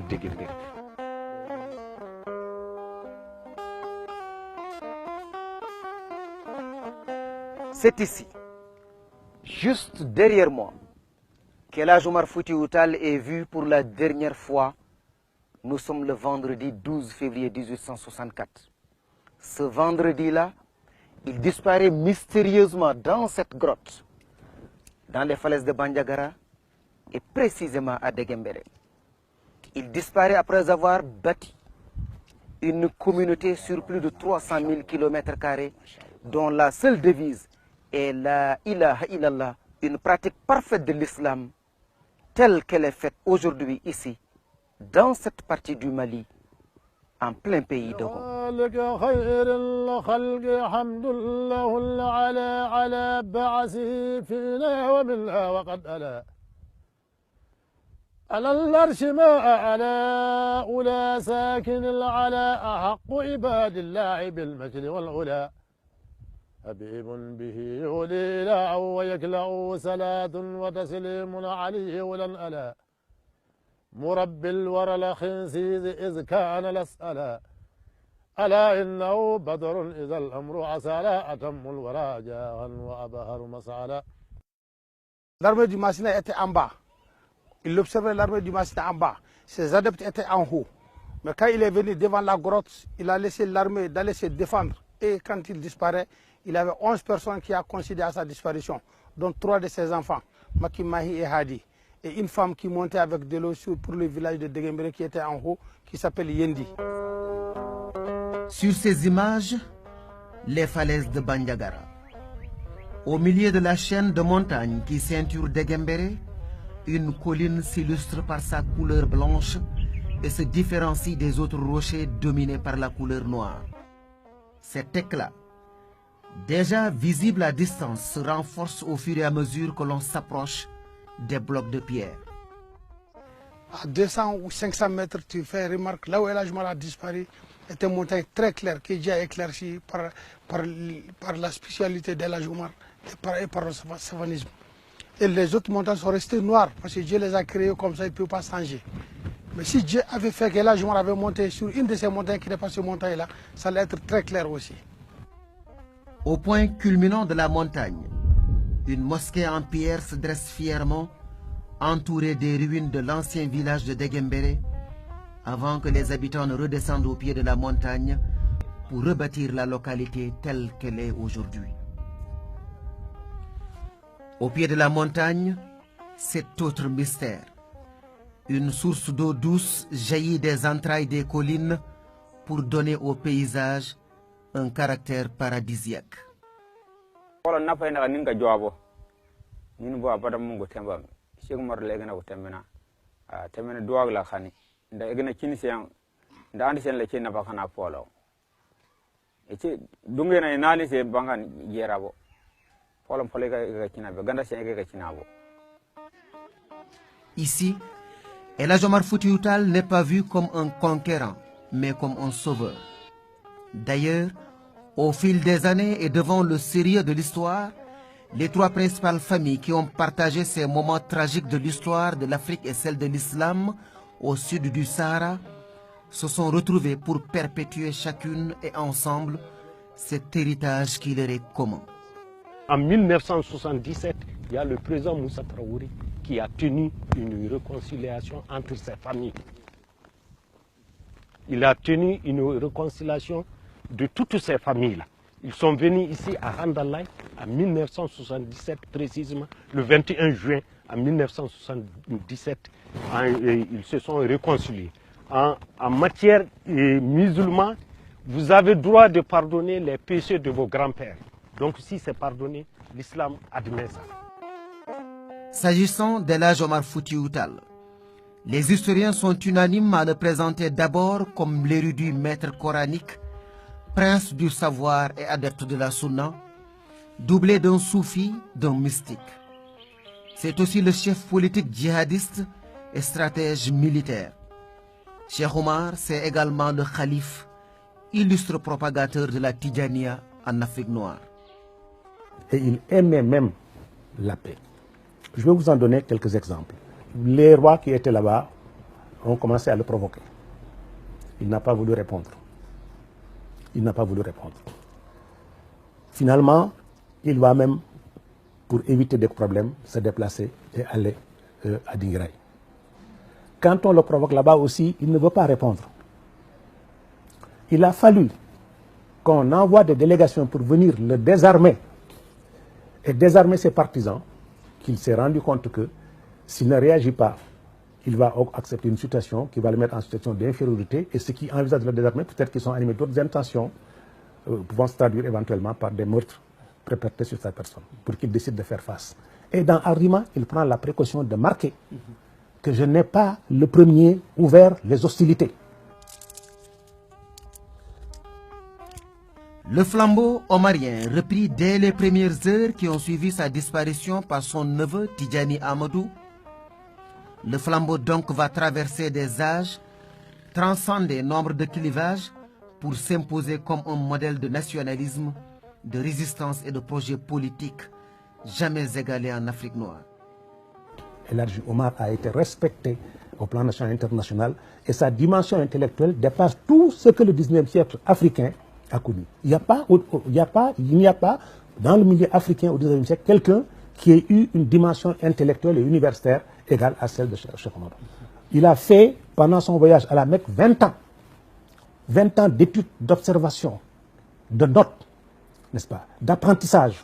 Déguembéré. C'est ici, juste derrière moi, qu'El Hadj Omar Foutiyou Tall est vu pour la dernière fois. Nous sommes le vendredi 12 février 1864. Ce vendredi-là, il disparaît mystérieusement dans cette grotte, dans les falaises de Bandiagara et précisément à Déguembéré. Il disparaît après avoir bâti une communauté sur plus de 300 000 km², dont la seule devise est la ilaha illallah, une pratique parfaite de l'islam telle qu'elle est faite aujourd'hui ici, dans cette partie du Mali, en plein pays de على العرش ما أعلى أولى ساكن العلا أحق عباد الله بالمجد والعلا حبيب به يولي لا ويكلأ صلاة وتسليم عليه ولن ألا مربي الورى الخنسيز إذ كان الأسألا ألا إنه بدر إذا الأمر عسالا أتم الورى جاها وأبهر مسعلا. L'armée du Massina était en bas. Il observait l'armée du Massina en bas. Ses adeptes étaient en haut. Mais quand il est venu devant la grotte, il a laissé l'armée d'aller se défendre. Et quand il disparaît, il avait 11 personnes qui ont considéré sa disparition, dont 3 de ses enfants, Maki, Mahi et Hadi. Et une femme qui montait avec de l'eau pour le village de Déguembéré qui était en haut, qui s'appelle Yendi. Sur ces images, les falaises de Bandiagara. Au milieu de la chaîne de montagnes qui ceinture Déguembéré, une colline s'illustre par sa couleur blanche et se différencie des autres rochers dominés par la couleur noire. Cet éclat, déjà visible à distance, se renforce au fur et à mesure que l'on s'approche des blocs de pierre. À 200 ou 500 mètres, tu fais remarque, là où El Hadj Omar a disparu, est une montagne très claire qui est déjà éclaircie par la spécialité d'El Hadj Omar et par le savanisme. Et les autres montagnes sont restées noires parce que Dieu les a créées comme ça, il ne peut pas changer. Mais si Dieu avait fait qu'El Hadj Omar avait monté sur une de ces montagnes qui n'est pas cette montagne-là, ça allait être très clair aussi. Au point culminant de la montagne, une mosquée en pierre se dresse fièrement, entourée des ruines de l'ancien village de Déguembéré, avant que les habitants ne redescendent au pied de la montagne pour rebâtir la localité telle qu'elle est aujourd'hui. Au pied de la montagne, cet autre mystère. Une source d'eau douce jaillit des entrailles des collines pour donner au paysage un caractère paradisiaque. Ici, El Hadj Omar Foutiyou Tall n'est pas vu comme un conquérant, mais comme un sauveur. D'ailleurs, au fil des années et devant le sérieux de l'histoire, les 3 principales familles qui ont partagé ces moments tragiques de l'histoire de l'Afrique et celle de l'islam au sud du Sahara se sont retrouvées pour perpétuer chacune et ensemble cet héritage qui leur est commun. En 1977, il y a le président Moussa Traoré qui a tenu une réconciliation entre ces familles. Il a tenu une réconciliation de toutes ces familles-là. Ils sont venus ici à Randalay en 1977, précisément le 21 juin en 1977. Ils se sont réconciliés. En matière musulmane, vous avez droit de pardonner les péchés de vos grands-pères. Donc si c'est pardonné, l'islam admet ça. S'agissant d'El Hadj Omar Foutiyou Tall, les historiens sont unanimes à le présenter d'abord comme l'érudit maître coranique, prince du savoir et adepte de la sunna, doublé d'un soufi, d'un mystique. C'est aussi le chef politique djihadiste et stratège militaire. Cheikh Omar, c'est également le calife, illustre propagateur de la Tidjania en Afrique noire. Et il aimait même la paix. Je vais vous en donner quelques exemples. Les rois qui étaient là-bas ont commencé à le provoquer. Il n'a pas voulu répondre. Il n'a pas voulu répondre. Finalement, il va même, pour éviter des problèmes, se déplacer et aller à Dinguiraye. Quand on le provoque là-bas aussi, il ne veut pas répondre. Il a fallu qu'on envoie des délégations pour venir le désarmer et désarmer ses partisans, qu'il s'est rendu compte que s'il ne réagit pas, il va accepter une situation qui va le mettre en situation d'infériorité, et ceux qui envisagent de le désarmer, peut-être qu'ils sont animés d'autres intentions, pouvant se traduire éventuellement par des meurtres perpétrés sur sa personne, pour qu'il décide de faire face. Et dans Arima, il prend la précaution de marquer que je n'ai pas le premier ouvert les hostilités. Le flambeau omarien, repris dès les premières heures qui ont suivi sa disparition par son neveu Tidjani Amadou, le flambeau donc va traverser des âges, transcender nombre de clivages pour s'imposer comme un modèle de nationalisme, de résistance et de projet politique jamais égalé en Afrique noire. El Hadji Omar a été respecté au plan national et international, et sa dimension intellectuelle dépasse tout ce que le 19e siècle africain a connu. Il n'y a pas dans le milieu africain au 19e siècle quelqu'un qui ait eu une dimension intellectuelle et universitaire égale à celle de Cheikh Omar. Il a fait, pendant son voyage à la Mecque, 20 ans. 20 ans d'études, d'observation, de notes, n'est-ce pas, d'apprentissage,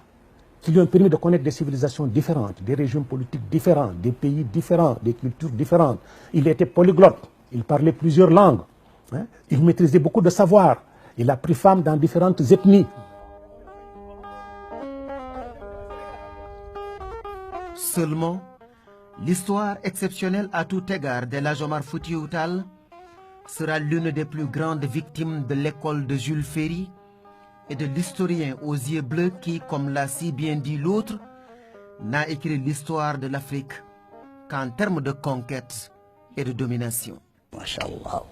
qui lui ont permis de connaître des civilisations différentes, des régimes politiques différents, des pays différents, des cultures différentes. Il était polyglotte, il parlait plusieurs langues, hein? Il maîtrisait beaucoup de savoirs, il a pris femme dans différentes ethnies. Seulement, l'histoire exceptionnelle à tout égard d'El Hadji Omar Foutiyou Tall sera l'une des plus grandes victimes de l'école de Jules Ferry et de l'historien aux yeux bleus qui, comme l'a si bien dit l'autre, n'a écrit l'histoire de l'Afrique qu'en termes de conquête et de domination. Masha'Allah.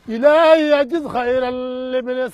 إلهي أجد خير الابن